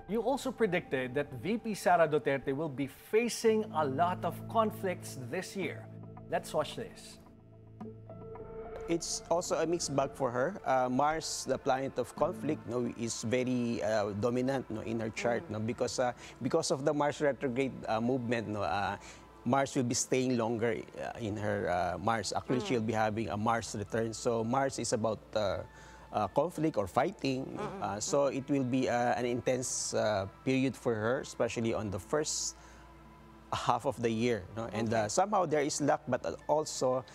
You also predicted that VP Sara Duterte will be facing a lot of conflicts this year. Let's watch this. It's also a mixed bag for her. Mars, the planet of conflict, is very dominant in her chart, because of the Mars retrograde movement. Mars will be staying longer in her Mars. Actually, she'll be having a Mars return. So Mars is about conflict or fighting. So it will be an intense period for her, especially on the first half of the year. And somehow there is luck, but also,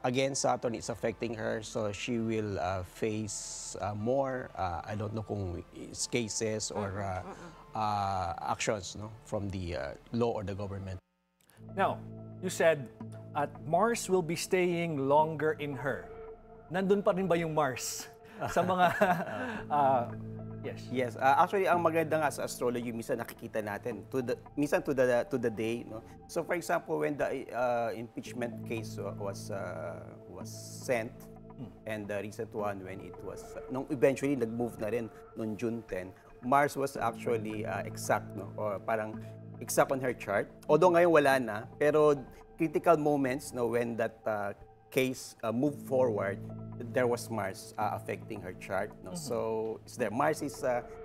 again, Saturn is affecting her. So she will face more, I don't know kung cases or actions from the law or the government. Now, you said Mars will be staying longer in her. Nandun pa rin ba yung Mars sa mga yes. Yes, actually ang maganda nga sa astrology minsan nakikita natin minsan to the day, So for example, when the impeachment case was sent, and the recent one when it was nung eventually nag-move na rin noong June 10, Mars was actually exact, or parang exact on her chart. Although ngayon wala na, pero critical moments, when that case moved forward, there was Mars affecting her chart. So it's there. Mars is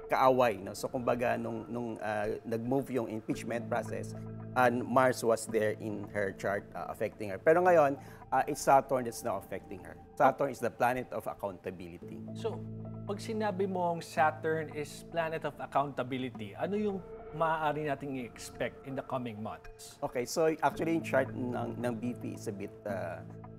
kaaway. So kumbaga nung nag-move yung impeachment process, and Mars was there in her chart affecting her. Pero ngayon, it's Saturn that's now affecting her. Saturn is the planet of accountability. So, pag sinabi mong Saturn is planet of accountability, ano yung maaari nating i-expect in the coming months? Okay, so actually yung chart ng BP is a bit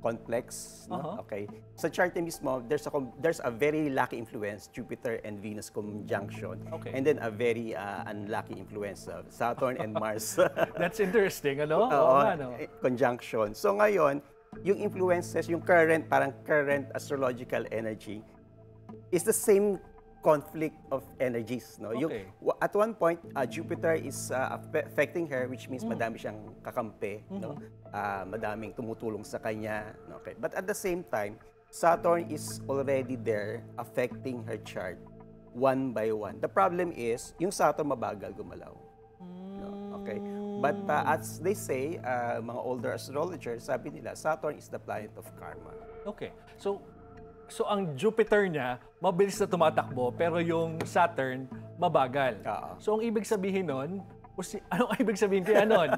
complex. Okay, sa chart na mismo, there's a very lucky influence, Jupiter and Venus conjunction. Okay. And then a very unlucky influence, Saturn and Mars. That's interesting, ano? Conjunction. So ngayon, yung influences, yung current astrological energy is the same conflict of energies. Okay. At one point, Jupiter is affecting her, which means madami siyang kakampi, madaming tumutulong sa kanya. Okay. But at the same time, Saturn is already there affecting her chart one by one. The problem is, yung Saturn mabagal gumalaw. Okay. But as they say, mga older astrologers, sabi nila, Saturn is the planet of karma. Okay. So ang Jupiter niya, mabilis na tumatakbo, pero yung Saturn, mabagal. So ang ibig sabihin nun, anong ibig sabihin kaya nun?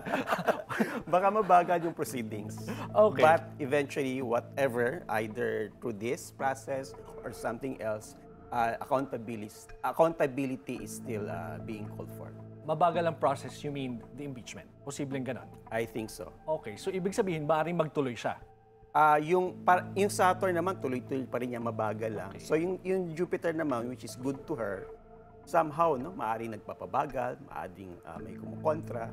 Baka mabagal yung proceedings. Okay. But eventually, whatever, either through this process or something else, accountability is still being called for. Mabagal ang process, you mean the impeachment? Posibleng ganon? I think so. Okay, so ibig sabihin, maaaring magtuloy siya. Yung Saturn naman, tuloy-tuloy pa rin niya, mabagal lang. Okay. So yung Jupiter naman, which is good to her, somehow, maaaring nagpapabagal, maaaring may kumukontra.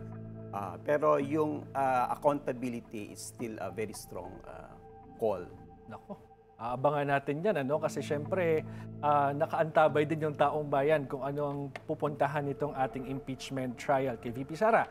Pero yung accountability is still a very strong call. Nako, aabangan natin yan, kasi syempre, nakaantabay din yung taong bayan kung ano ang pupuntahan nitong ating impeachment trial kay VP Sara.